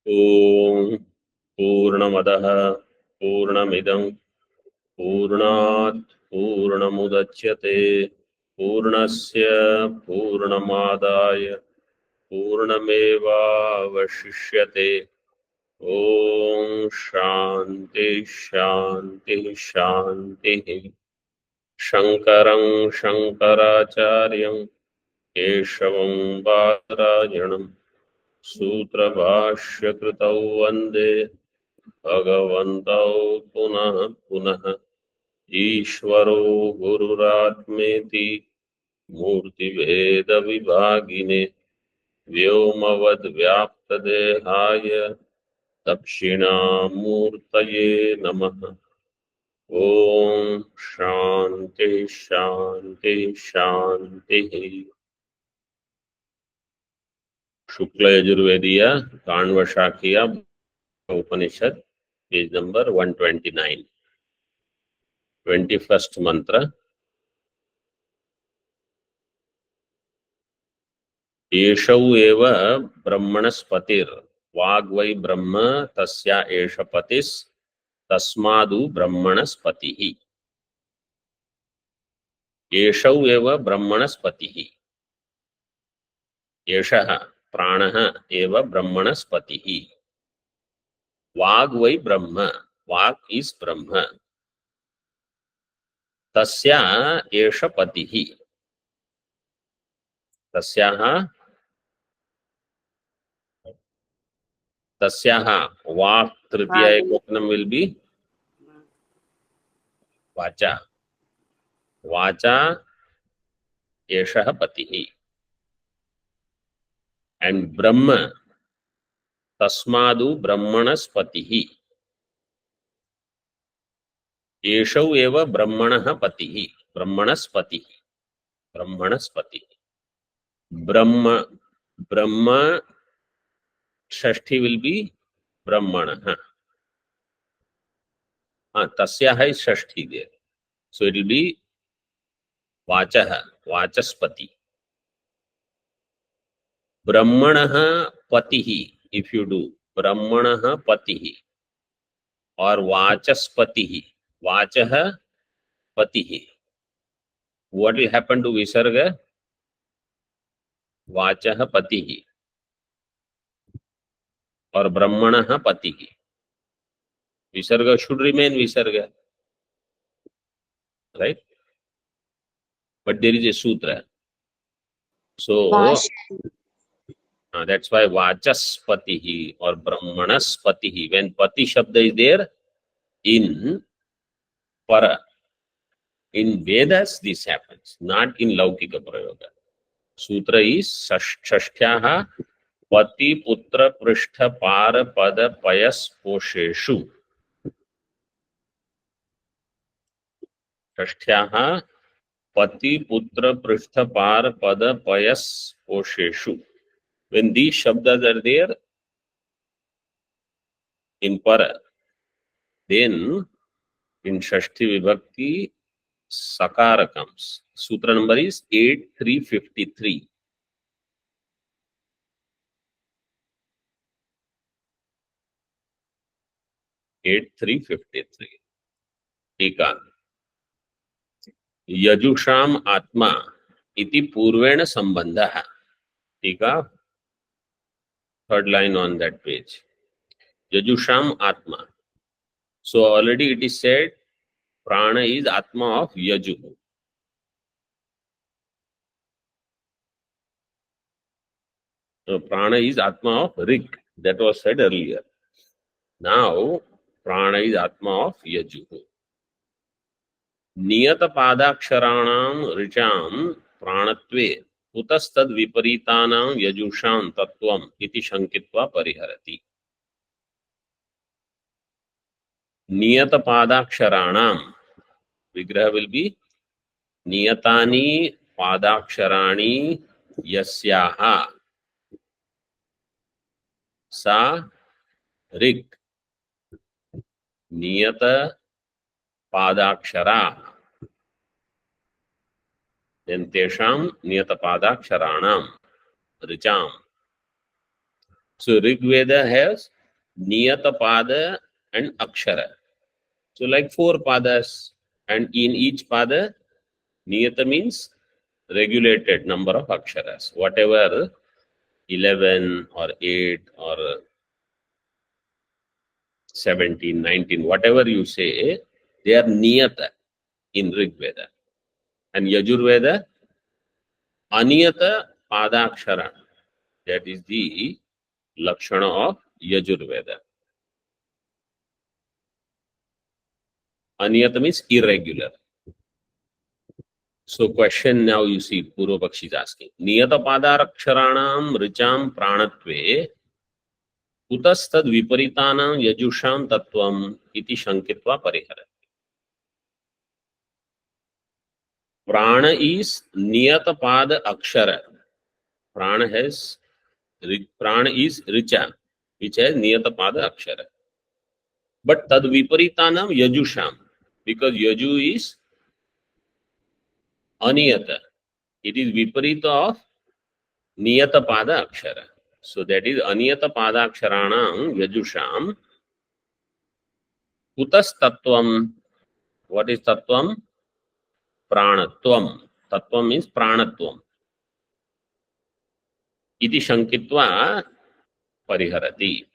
ओम पूर्णमदः पूर्णमिदं पूर्णात् पूर्णमुदच्यते पूर्णस्य पूर्णमादाय पूर्णमेवावशिष्यते। ओम शांति शांति शांति। शंकरं शंकराचार्यं केशवं बादरायणं सूत्रभाष्यकृतौ वन्दे भगवन्तौ पुनः पुनः। ईश्वरो गुरुरात्मेति मूर्तिभेदविभागिने व्योमवद्व्याप्तदेहाय दक्षिणामूर्तये नमः। ओम शांति शांति शांति। शुक्ल यजुर्वेदीय काण्व शाखीय उपनिषद पेज नंबर 129 21st मंत्र। एषौ एव ब्रह्मणस्पतिर् वाग् वै ब्रह्म तस्या एष पतिस् तस्मादु ब्रह्मणस्पतिः। एषौ एव ब्रह्मणस्पतिः। एषः प्राणः एव ब्रह्मणस्पतिः। वाग् वै ब्रह्म, वाक् इज ब्रह्म, तस्या एष पतिः, तस्याः तस्याः वाक् तृतीया एकवचनं विल बी वाचा, वाचा एषः पतिः। एंड ब्रह्म तस्मादु ब्रह्मणस्पतिः। एषौ एव ब्रह्मणः पतिः, ब्रह्मणस्पतिः, ब्रह्मणस्पतिः। ब्रह्म, ब्रह्म षष्ठी विल बी ब्रह्मणः। तस्याः is Shashthi there, so it will be वाचः, वाचस्पति। ब्रह्मणः पतिः, if you do ब्रह्मणः पतिः और वाचस्पतिः, वाचः पतिः, what will happen to विसर्ग? वाचः पतिः और ब्रह्मणः पतिः, विसर्ग should remain विसर्ग, right? But there is a sutra, so that's why vachaspatihi or brahmanaspatihi. When pati shabda is there in para, in Vedas this happens, not in Laukika Prayoga. Sutra is shashtyaha pati putra prishta para pada payas posheshu. Shashtyaha pati putra prishta para pada payas posheshu. When these shabdas are there in para, then in Shashti Vibhakti Sakara comes. Sutra number is 8353. टीका यजुषाम आत्मा इति पूर्वेण संबंधः। टीका third line on that page. Yajusham Atma. So already it is said prana is Atma of Yaju. So prana is Atma of Rig. That was said earlier. Now prana is Atma of Yaju. नियत पादाक्षराणाम ऋचाम प्राणत्वे कुतस्तद विपरीतानां यजुषां तत्वम इति शंकित्वा परिहरति। नियत पादाक्षराणाम, विग्रह will be नियतानि पादाक्षराणि यस्याः सा ऋक्। नियत पादाक्षरा तेषां नियत पादाक्षराणां ऋचाम. So Rig Veda has Niyata Pada and Akshara. So like 4 padas, and in each pada, Niyata means regulated number of aksharas. Whatever 11 or 8 or 17, 19, whatever you say, they are Niyata in Rig Veda. And Yajurveda, Aniyata Padakshara. That is the Lakshana of Yajurveda. Aniyata means irregular. So question now you see Purva Pakshi is asking. Niyata Padaraksharanam Richam Pranatve Utastad Viparitanam Yajusham Tattvam Iti Shankitva Parihara. Prana is Niyata Pada Akshara. Prana is Richa, which has Niyata Pada Akshara. But Tad Viparitanam Yajusham, because Yaju is Aniyata. It is Viparita of Niyata Pada Akshara. So that is Aniyata Pada Aksharanam Yajusham. Kutas Tattvam. What is Tattvam? Pranatvam. Tattvam means Pranatvam. Iti Shankitva Pariharati.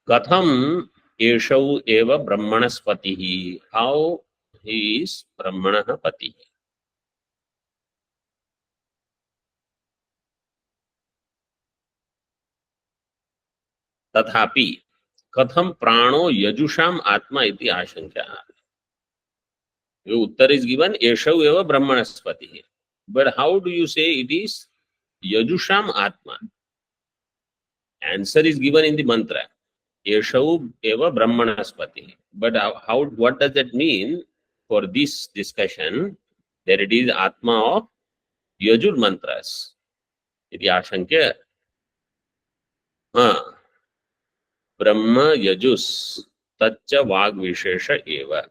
Katham Eshau Eva Brahmanaspatihi. How he is Brahmanaha Pati. Tathapi Katham Prano Yajusham Atma iti Ashanka. The Uttar is given Eshau Eva Brahmanaspatihi. But how do you say it is Yajusham Atma? Answer is given in the mantra. Yeshau eva Brahmanaspati. But what does that mean for this discussion? That it is Atma of Yajur mantras. Iti Ashankya. Brahma Yajus Tacha Vag Vishesha Eva.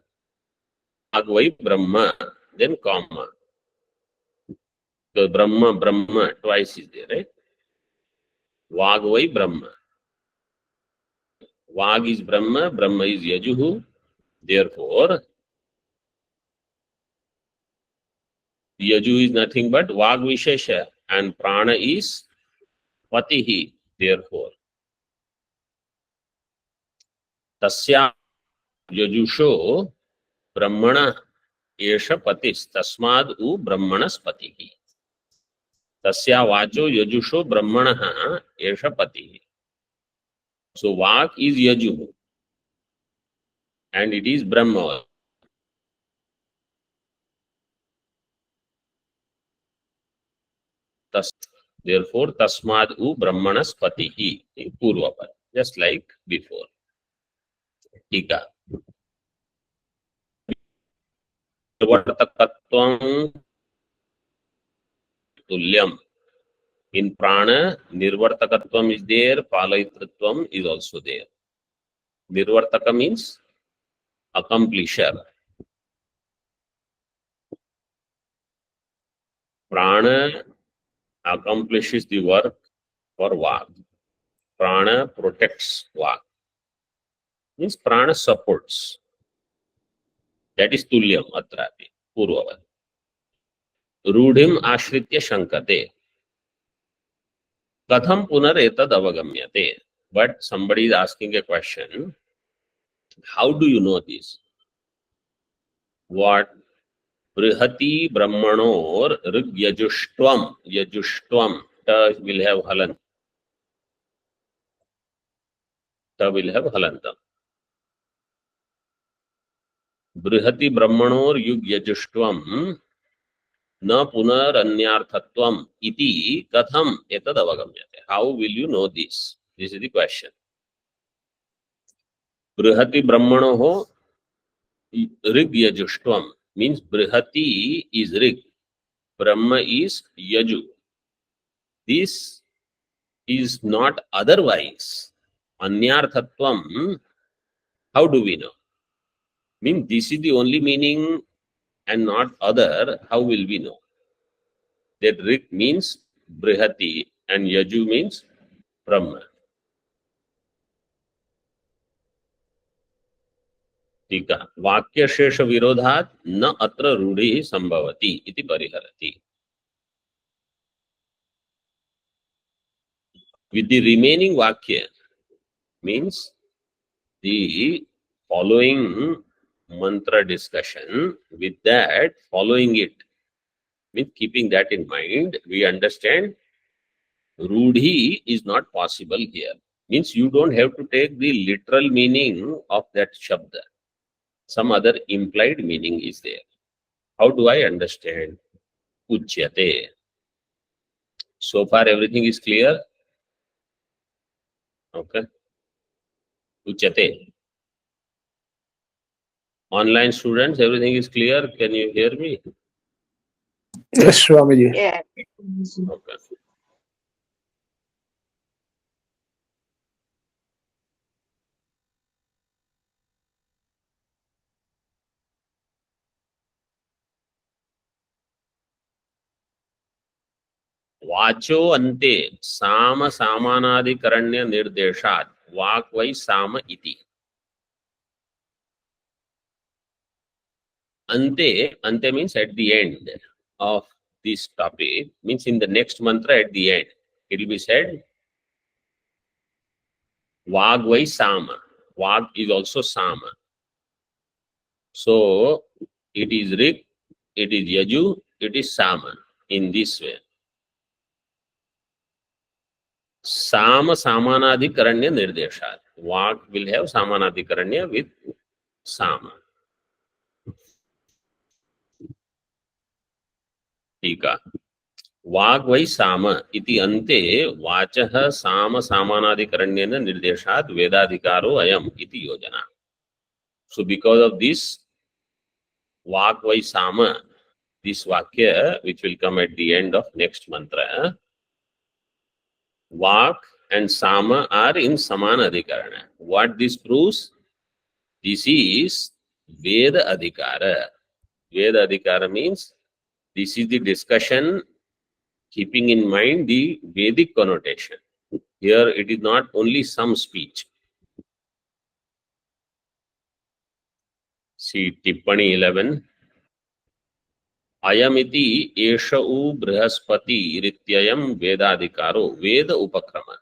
Agvai Brahma, then comma. So Brahma, twice is there, right? Vagvai Brahma. Vag is Brahma is Yajuhu. Therefore, Yaju is nothing but Vag Vishesha and Prana is Patihi. Therefore, Tasya Yajusho Brahmana Esha Patis Tasmad U Brahmanas Patihi. Tasya Vacho Yajusho Brahmana Esha Patihi. So Vak is Yaju and it is Brahma. Therefore, Tasmad U Brahmanas Patihi in Purvapad, just like before. Tika. Nirvartakatvam Tulyam. In Prana, Nirvartakatvam is there, Palayitratvam is also there. Nirvartaka means accomplisher. Prana accomplishes the work for Vak. Prana protects Vak. Means Prana supports. That is Tulyam Atrapi, Purvavad. Rudhim Ashritya Shankate. Katham Punar Etad Avagamyate. But somebody is asking a question. How do you know this? What? Brihati Brahmanor Rig Yajushtam. Yajushtam. Ta will have Halan. Ta will have Halantam. Brihati Brahmanor Yug Yajushtam Na Punar Anyarthatvam Iti Katham Etad Avagamyate. How will you know this? This is the question. Brihati Brahmanoho Rig Yajushtam means Brihati is Rig. Brahma is Yaju. This is not otherwise. Anyarthatvam, how do we know? Mean this is the only meaning and not other. How will we know? That Rig means Brihati and Yaju means Brahma. टीका वाक्यशेष विरोधात् न अत्र रूढ़िः संभवति इति परिहरति. With the remaining vakya means the following mantra discussion, with that following it, with keeping that in mind, we understand Rudhi is not possible here. Means you don't have to take the literal meaning of that shabda. Some other implied meaning is there. How do I understand? Uchyate. So far everything is clear? Okay. Uchyate. Online students, everything is clear? Can you hear me? Yes, Swamiji. Yeah. Okay. वाचो अन्ते साम सामानाधिकरण्य निर्देशात् वाक् वै साम इति. Ante means at the end of this topic, means in the next mantra at the end, it will be said, Vag vai Sama. Vag is also Sama. So it is Rik, it is Yaju, it is Sama in this way. Sama Samanadhikaranya Nirdeshat. Vag will have Samanadhikaranya with Sama. Tika. वाग् वै साम इति अन्ते वाचः साम सामानाधिकरण्येन निर्देशात् वेदाधिकारो अयम् इति योजना. So because of this वाग् वै साम, this vakya which will come at the end of next mantra, Vak and Sama are in Samana Adhikarana. What this proves? This is Veda Adhikara. Veda Adhikara means this is the discussion keeping in mind the Vedic connotation. Here it is not only some speech. See Tippani 11. Ayamiti Eshau Brihaspati Rityayam Vedadikaro Veda Upakrama.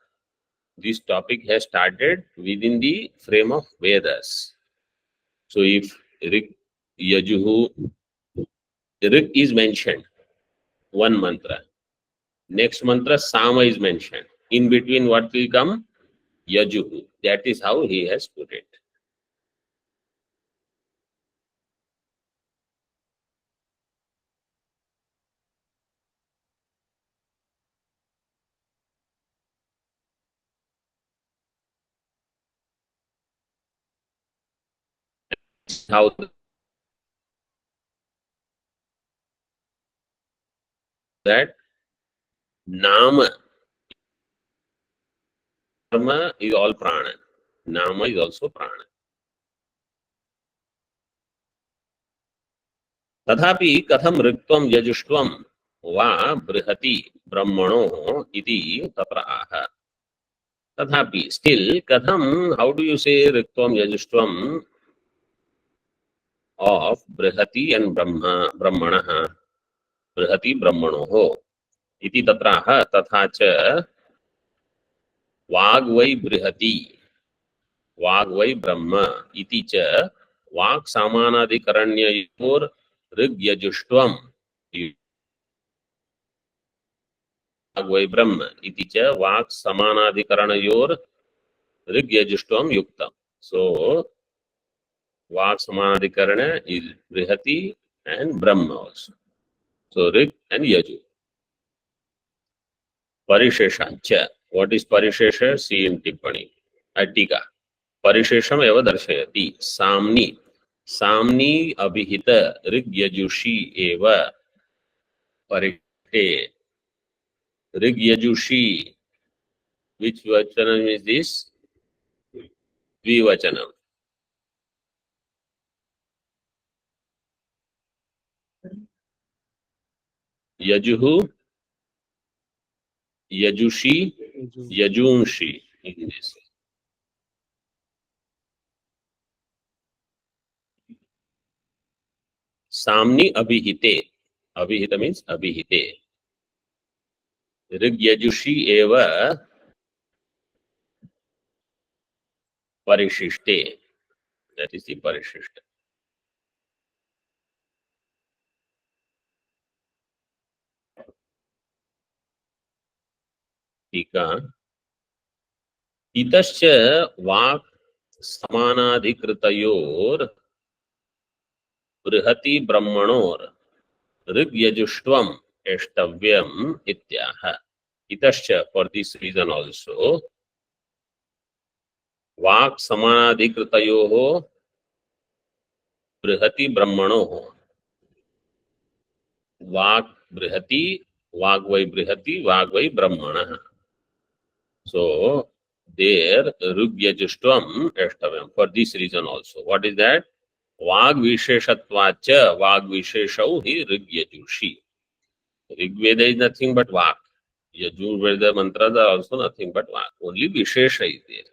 This topic has started within the frame of Vedas. So if Rik, Yajuhu, Rik is mentioned, one mantra. Next mantra, Sama is mentioned. In between what will come? Yajuhu. That is how he has put it. How that Nama, Karma is all prana. Nama is also prana. तथापि कथम ऋक्त्वं यजुष्त्वं वा बृहति ब्रह्मणो इति तत्र आह. तथापि still कथम, how do you say ऋक्त्वं यजुष्त्वं of Brihati and ब्रह्मणः, बृहति ब्रह्मणोः इति तत्र आह. तथा च वाग् वै बृहति, वाग् वै ब्रह्म इति च वाक् सामानाधिकरण्ययोर् ऋग् यजुष्त्वं वाग् वै ब्रह्म इति च वाक् समानाधिकरणयोर् ऋग् यजुष्त्वं युक्तम्. So वाक् समानाधिकरण is Brihati and Brahma also. So Rig and Yaju. Parishesha cha. What is Parishesha? See in Tippani. Tika. Parishesham eva darshayati. Samni. Samni abhihita Rig Yajushi eva Parishe. Rig Yajushi. Which vachanam is this? Vivachanam. Yajuhu, Yajushi, Yajunshi. In this. Samni abhihite. Abhihita means abhihite. Rig yajushi eva parishishte. That is the parishishta. Tika. Itascha vak samanadhikritayor brihati brahmanor rig yajushvam eshtavyam ityaha. Itascha, for this reason also, vak samanadhikritayoho बृहति ब्रह्मणो वाक् बृहति वाग् वै बृहति वाग् वै ब्रह्मणः. So there rugyajushtvam eshtavyam, for this reason also. What is that? Vag visheshatvacha vag visheshau hi rigyajushi. Rigveda is nothing but vak. Yajurveda mantras are also nothing but vak. Only vishesha is there.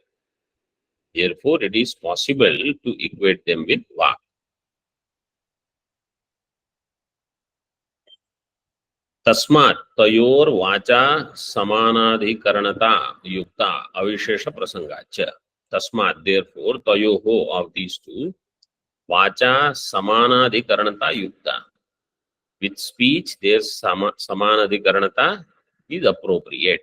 Therefore it is possible to equate them with vak. तस्मात् तयोर वाचा समानाधिकरणता युक्ता अविशेष प्रसंगाच. तस्मात् therefore तयोहो of these two वाचा समानाधिकरणता युक्ता. With speech their समानाधिकरणता is appropriate.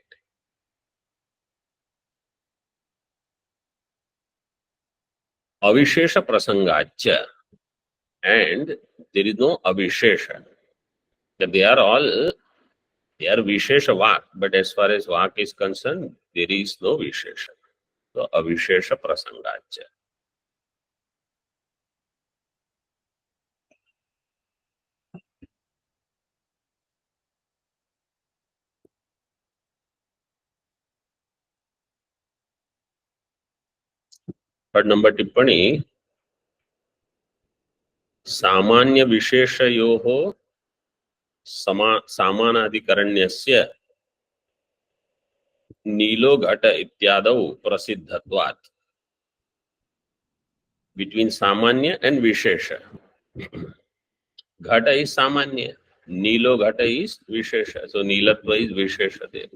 अविशेष प्रसंगाच, and there is no avishesha. That they are all, they are vishesha vak, but as far as vak is concerned, there is no vishesha. So avishesha prasangacha. But number tippani, सामान्य विशेषयोः सामानाधिकरण्यस्य नीलो घट इत्यादौ प्रसिद्धत्वात्. Between samanya and vishesha, घट is samanya, नीलो घट is vishesha. So नीलत्व is vishesha there.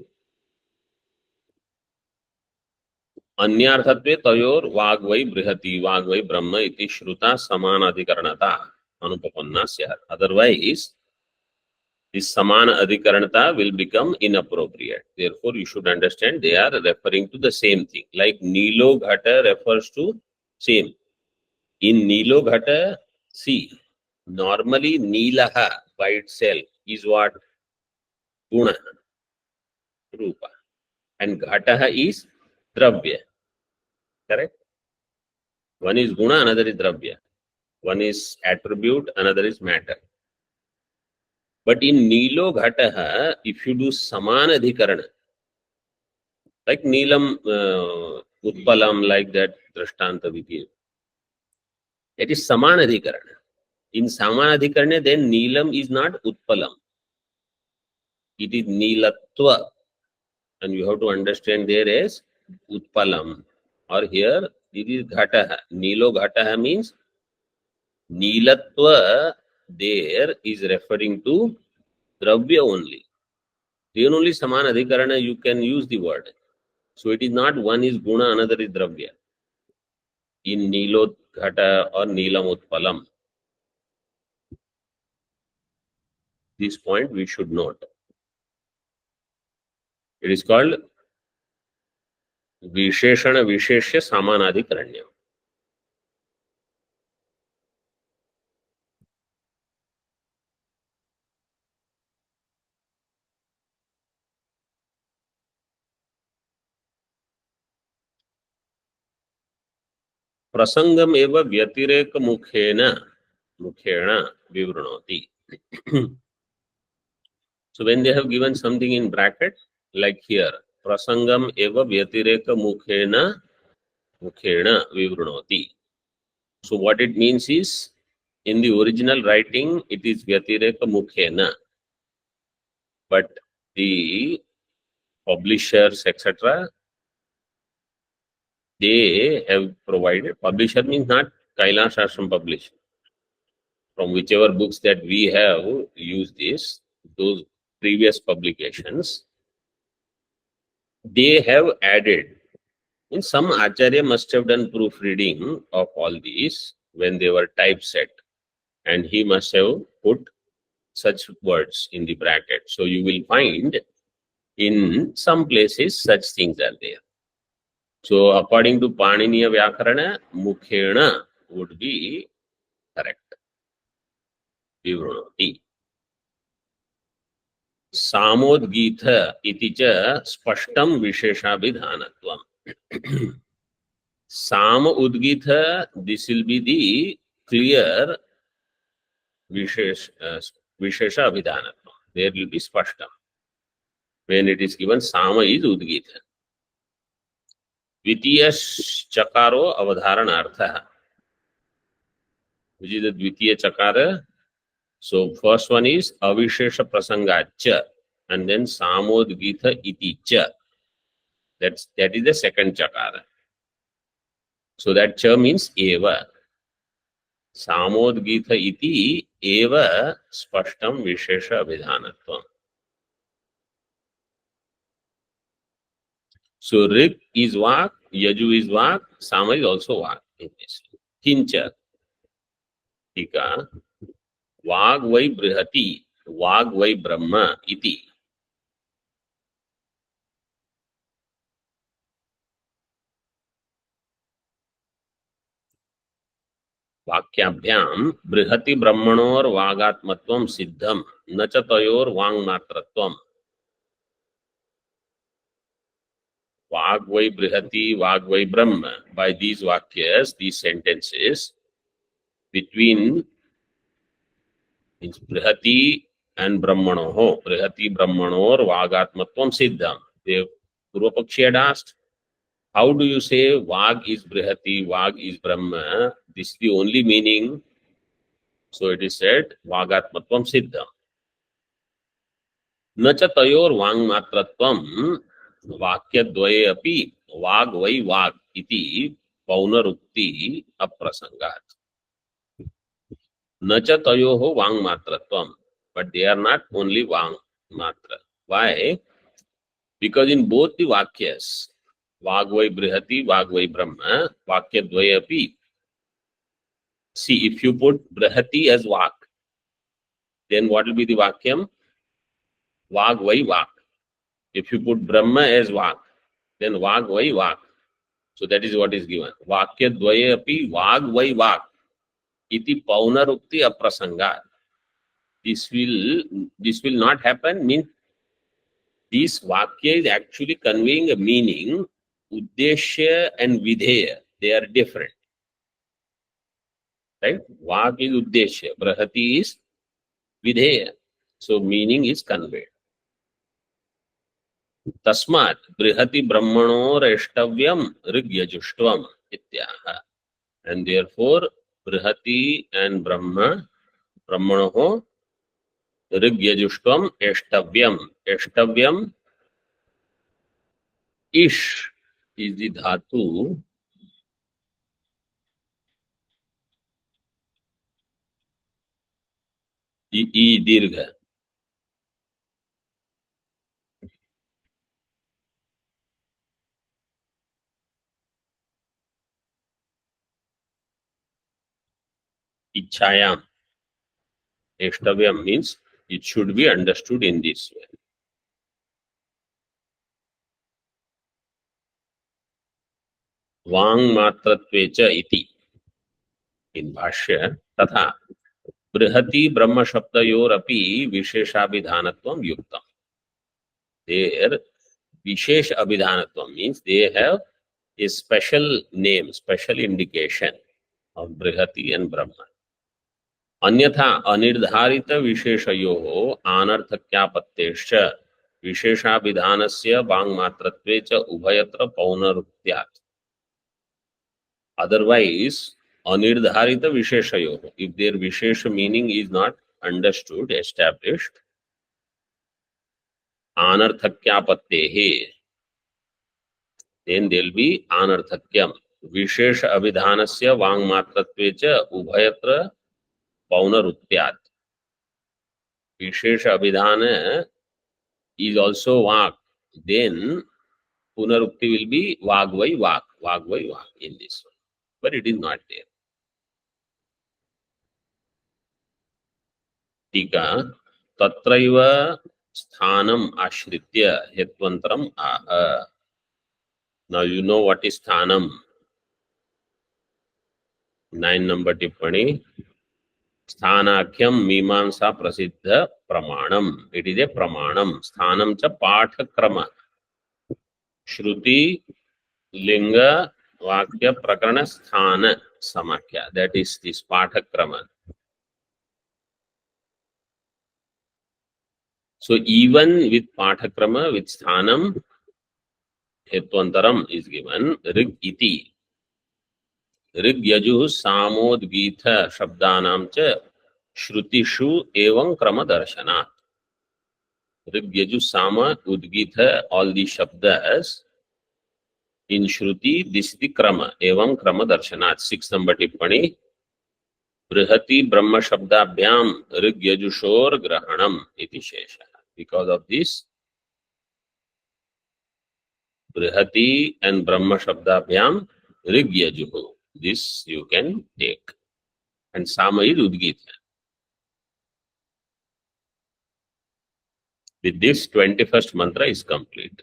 अन्यार्थत्वे तयोर वाग् वै बृहति वाग् वै ब्रह्म इति श्रुता समानाधिकरणता अनुपपन्ना स्यात्. Otherwise this samana adhikaranata will become inappropriate. Therefore you should understand they are referring to the same thing. Like Nilo Ghata refers to same. In Nilo Ghata, see, normally Nilaha by itself is what? Guna, Rupa. And Ghataha is Dravya. Correct? One is Guna, another is Dravya. One is attribute, another is matter. But in Nilo Ghataha, if you do Samanadhikarana, like Neelam, Utpalam, like that, Drashtanta Vidhi, it is Samanadhikarana. In Samanadhikarana, then Neelam is not Utpalam. It is Neelatva. And you have to understand there as Utpalam. Or here, it is Ghataha. Nilo Ghataha means Neelatva there is referring to Dravya only. Then only Samanadhikarana you can use the word. So it is not one is Guna, another is Dravya. In Nilo Ghata or Neelam Utpalam. This point we should note. It is called Visheshana Visheshya Samanadhikaranyam. Prasangam eva vyatireka mukhena vivranoti. So when they have given something in bracket, like here, prasangam eva vyatireka mukhena vivranoti. So what it means is, in the original writing, it is vyatireka mukhena. But the publishers, etc., they have provided, publisher means not Kailash Ashram publisher. from whichever books that we have used this, those previous publications, they have added. In some Acharya must have done proofreading of all these when they were typeset, and he must have put such words in the bracket. So you will find in some places such things are there. So according to Paniniya Vyakarana, Mukhena would be correct. Vivranoti. Samodgitha iti cha spashtam visheshabhidhanatvam. Sam Udgitha, this will be the clear Vishesha Abhidhanatvam. There will be spashtam. When it is given, Sama is Udgitha. Dvitiya Chakaro Avadharanartha. Which is the Dvitiya Chakara? So first one is Avishesha Prasangacha, and then Samodgitha iti cha. That is the second Chakara. So that cha means eva. Samodgitha iti eva spashtam vishesha abhidhanatvam. So Rig is Vak, Yaju is Vak, Sama is also Vak in this. Kincha. Tika. Vag vai brihati, Vag vai brahma iti. वाक्याभ्याम बृहति ब्रह्मणोर वागात्मत्वम सिद्धम न च तयोर वांग मात्रत्वम. Vag vai brihati, Vag vai brahma. By these vakyas, these sentences, between brihati and brahmanoho, brihati brahmanor vagatmatvam siddham. The Purvapakshi had asked, how do you say Vag is brihati, Vag is brahma? This is the only meaning. So it is said vagatmatvam siddham. Nacha tayor vang matratvam vakya dvaye api Vag vai Vag iti paunarukti aprasangat. Nacha tayoho vang matratvam. But they are not only vang matra. Why? Because in both the vakyas, Vag vai brihati, Vag vai brahma, vakya dvaye api. See, if you put brihati as Vak, then what will be the vakyam? Vag vai Vak. If you put brahma as Vak, then Vag vai Vak. So that is what is given. Vakya dvaye api Vag vai Vak. Iti paunarukti aprasangat. This will not happen. Means this vakya is actually conveying a meaning. Uddeshya and Videya, they are different. Right? Vak is Uddeshya, Brahati is Videya. So meaning is conveyed. Tasmat Brihati Brahmanor Eshtavyam Rigyajuštvam Ityaha. And therefore Brihati and Brahmanoho Rigyajuštvam Eshtavyam. Eshtavyam Ish is the dhatu. I dirgha. Ichayam. Eshtavyam means it should be understood in this way. Vang matratvecha iti. In Bhashya, tatha brihati brahma shabdayor api vishesha abhidhanatvam yuktam. There, vishesh abhidhanatvam means they have a special name, special indication of brihati and brahma. Anyatha anirdharita visheshayoho anarthakyapattesh visheshabhidhanasya vang matratvecha ubhayatra paunarutyat. Otherwise, anirdharita visheshayoho, if their vishesha meaning is not understood, established, anarthakyapattehe, then there will be anarthakyam. Vishesha abhidhanasya vang matratvecha ubhayatra पौनरुक्त्यात्. Vishesha Abhidhana is also Vak. Then Punarukti will be Vagvai Vak. Vagvai Vak in this one. But it is not there. Tika Tatraiva Sthanam Ashritya Hetvantaram Aha. Now you know what is Sthanam. 9 number Tippani. Sthanakyam Mimamsa Prasiddha Pramanam. It is a Pramanam. Sthanam cha Pathakrama. Shruti Linga Vakya Prakarana Sthana Samakya. That is this Pathakrama. So even with Pathakrama, with Sthanam, Hetvantaram is given. Rig iti. Rig Yajuh Samodgitha Shabdanam cha Shrutishu Evam Krama Darshanat. Rig Yajuh Sama Udgitha, all the Shabdas in Shruti, this is the Krama. Evam Krama Darshanat. 6 number Tippani. Brihati Brahma Shabdabhyam Rig Yajushor Grahanam iti Shesha. Because of this, Brihati and Brahma Shabdabhyam Rig Yajuhu. This you can take. And Sama is Udgita. With this, 21st mantra is complete.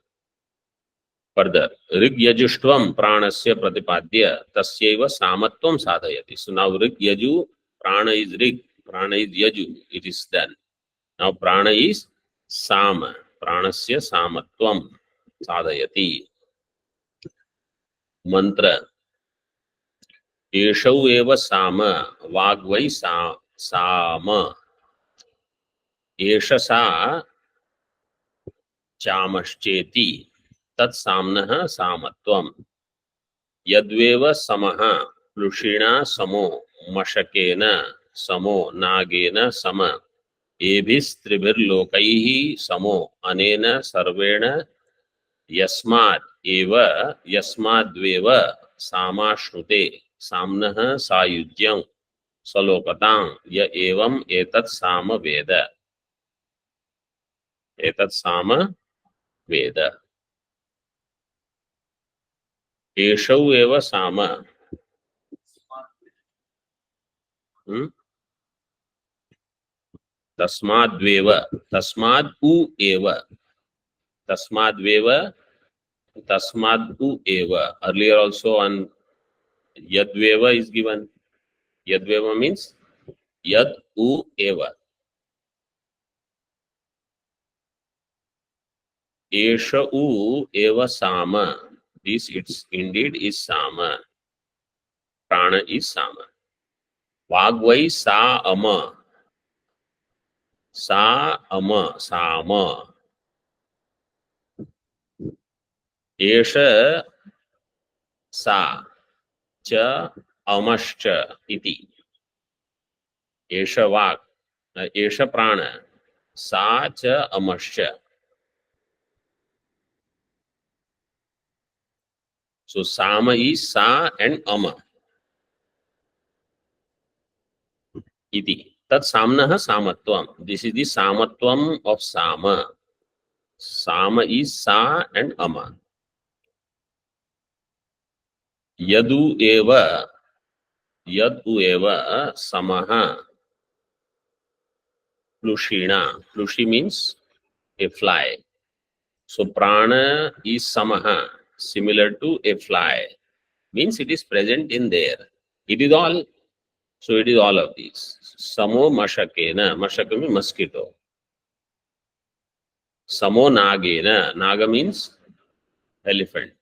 Further, Rig Yajushvam Pranasya Pratipadya Tasyeva Samatvam Sadhayati. So now Rig Yaju, Prana is Rig, Prana is Yaju. It is done. Now Prana is Sama. Pranasya Samatvam Sadhayati. Mantra. Eshau eva Sama. Vagvai Sama. Esha sa Chamascheti. Tat Samnaha Samatvam. Yadveva Samaha. Plushina Samo. Mashakena Samo. Nagena Sama. Ebhis Tribhir Lokaihi Samo. Anena Sarvena Yasmad Eva Yasmadveva Samashrute. Samnaha Sayudyam. Salokatang ya evam etat sama veda. Etat sama veda. Eshau eva sama. Tasmadveva. Tasmad u eva. Tasmadveva. Tasmad u eva. Earlier also on yadveva is given. Yadveva means yad u eva. Esha u eva sama. This it's indeed is sama. Prana is sama. Vagvai sa ama. Sa ama. Sama. Esha sa cha amascha iti. Esha vak. Esha prana. Sa cha amascha. So sama is sa and ama. Iti. Tat samnaha samatvam. This is the samatvam of sama. Sama is sa and ama. Yadu eva. Yadu eva samaha. Plushina. Plushi means a fly. So prana is samaha. Similar to a fly. Means it is present in there. It is all. So it is all of these. Samo mashakena. Mashaka means mosquito. Samo nagena. Naga means elephant.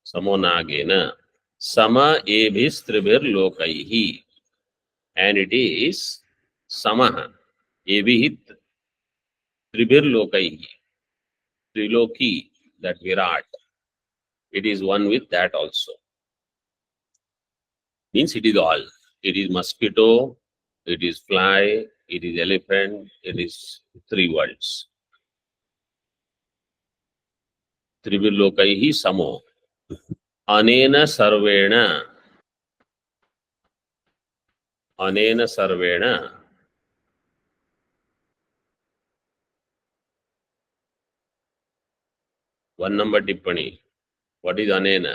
Samo nagena. Sama ebhis tribhir lokaihi. And it is samaha. Ebhit tribhir lokaihi. Triloki, that Virat. It is one with that also. Means it is all. It is mosquito, it is fly, it is elephant, it is 3 worlds. Trivilokaihi samo. Anena sarvena. अनेन सर्वेण one number टिप्पणी. What is अनेन?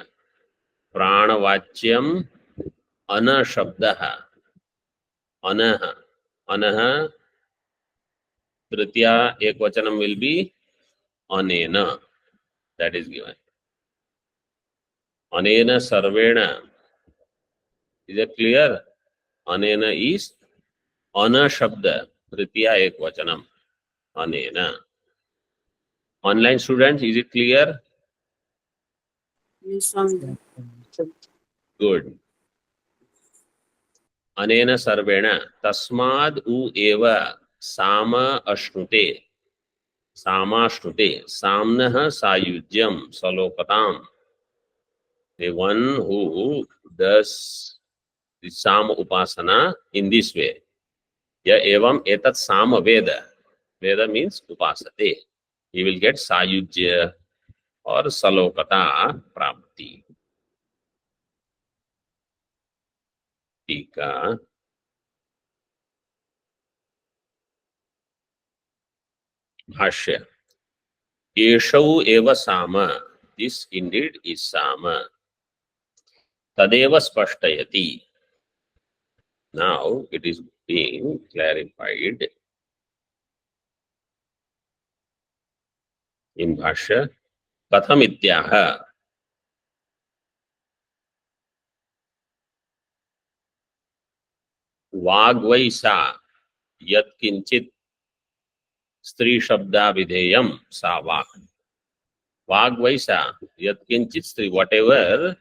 प्राणवाच्यम अन शब्दः. अनः. अनः तृतीया एकवचनम विल बी अनेन. That is given. अनेन सर्वेण. Is it clear? अनेन इज अन शब्द तृतीया एकवचनम अनेन. Online students, is it clear? Yes, Swami. Good. अनेन सर्वेण तस्माद् उ एव साम अश्नुते. सामाश्नुते. साम्नः सायुज्यम सलोकताम. The one who does the Sam upasana in this way. Ya evam etat Sam Veda. Veda means upasate. He will get sayujya or salokata prapti. Tika. Bhashya. Yeshau eva Sama. This indeed is Sama. Tadeva spashtayati. Now it is being clarified in Bhashya. Katham ityaha. वाग्वैसा यत्किंचित स्त्री शब्दा विधेयम सा वाक्. वाग्वैसा यत्किंचित स्त्री, whatever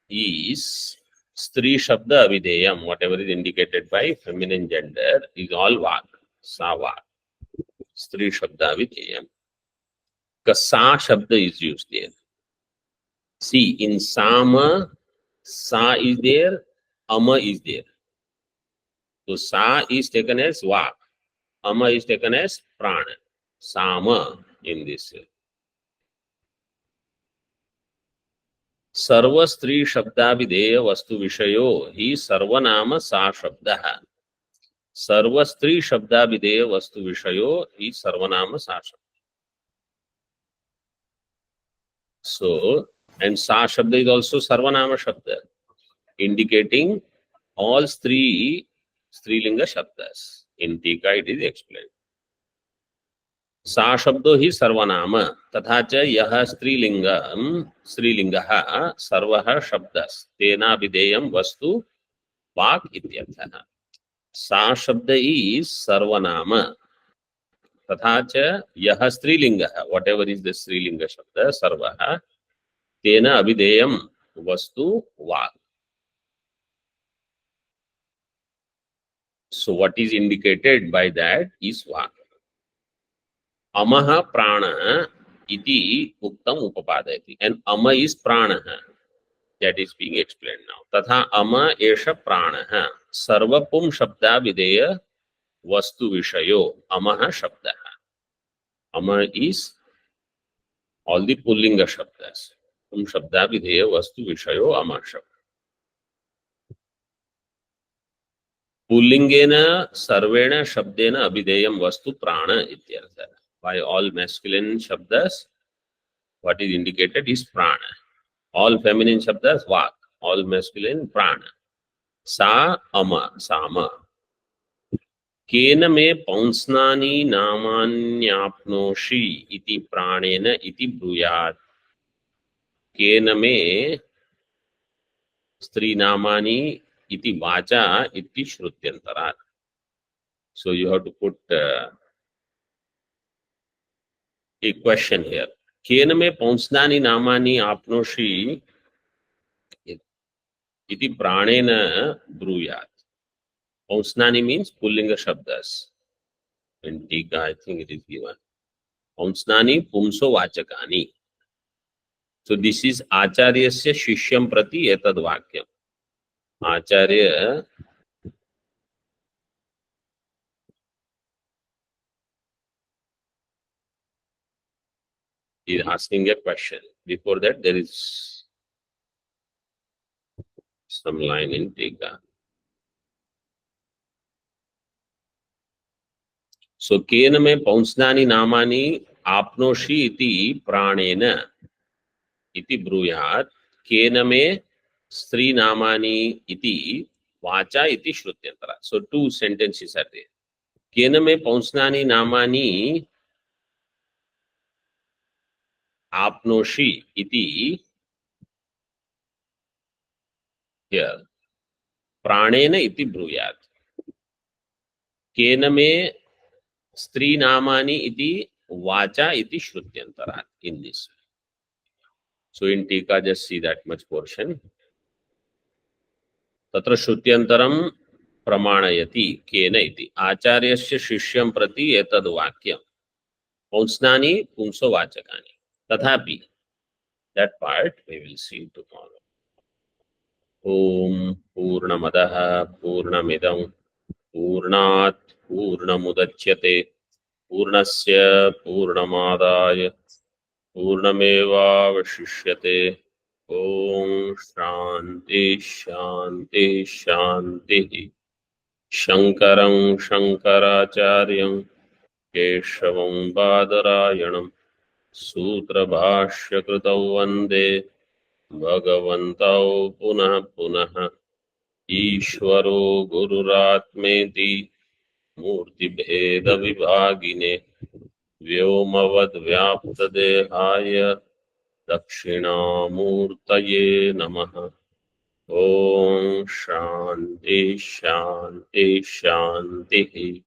is स्त्री शब्द अविधेयम, whatever is indicated by feminine gender is all वाक्. सा वाक्. स्त्री शब्द अविधेयम. का सा शब्द is used there. See, in Sama, sa is there, ama is there. So sa is taken as vak, ama is taken as prana. Sama in this. सर्व स्त्री शब्दाभिधेय वस्तु विषयो ही सर्वनाम सा शब्दः. सर्व स्त्री शब्दाभिधेय वस्तु विषयो ही सर्वनाम सा शब्द. So, and sa shabda is also sarvanama shabda, indicating all strilinga shabdas. In Tika it is explained. Sa shabdo hi sarvanama तथा च यह स्त्रीलिंगः सर्वः शब्दस् तेना विधेयं वस्तु वाक् इत्यर्थः. सा शब्द is sarvanama तथा च यह स्त्रीलिंगः, whatever is the स्त्रीलिंग शब्द सर्वः तेन अभिधेयं वस्तु वाक्. So what is indicated by that is वाक्. अमः प्राणः इति उक्तम उपपादयति, and ama is प्राणः. That is being explained now. तथा ama एष प्राणः सर्वपुं शब्दाभिधेय वस्तु विषयो अमः शब्दः. ama is all the pullinga shabdas. पुं शब्दाभिधेय वस्तु विषयो अमः शब्द. पुल्लिंगेन सर्वेण शब्देन अभिधेयं वस्तु प्राण इत्यर्थः. By all masculine shabdas, what is indicated is prana. All feminine shabdas vak. All masculine prana. Sa ama sama. केन मे पौंस्नानि नामान्याप्नोषि इति प्राणेन इति ब्रूयात्. केन मे स्त्री नामानि इति वाचा इति श्रुत्यन्तरात्. So you have to put a question here. केन मे पौंस्नानि नामानि आप्नोषि इति प्राणेन ब्रूयात्. Pausnani means pullinga shabdas. In Tika, I think it is given. Pausnani pumso vachakani. So this is Acharyasya Shishyam Prati etad vakyam. Acharya is asking a question. Before that, there is some line in Tika. सो केन में पौंसनानि नामानि आपनोषि इति प्राणेन इति ब्रूयात्, केन में स्त्री नामानि इति वाचा इति श्रुत्यंतरा. So two sentences are there. केन में पौंसनानि नामानि आपनोषि इति here प्राणेन इति ब्रूयात्. केन में स्त्री नामानि इति वाचा इति श्रुत्यंतरा. In this. So in Tika, just see that much portion. तत्र श्रुत्यंतरम प्रमाणयति केन इति. आचार्यस्य शिष्यं प्रति एतद् वाक्यं. पुंसनानि पुंसो वाचकानि. तथापि that part we will see tomorrow. ओम पूर्णमदः पूर्णमिदं पूर्णात् पूर्णमुदच्यते पूर्णस्य पूर्णमादाय पूर्णमेवावशिष्यते. ओम शांति शांति शांति. शंकरं शंकराचार्यं केशवं बादरायणं सूत्रभाष्यकृतौ वन्दे भगवन्तौ पुनः पुनः. ईश्वरो गुरुरात्मेति मूर्तिभेदविभागिने व्योमवद्व्याप्तदेहाय दक्षिणामूर्तये नमः. ओम शांति शांति शांति.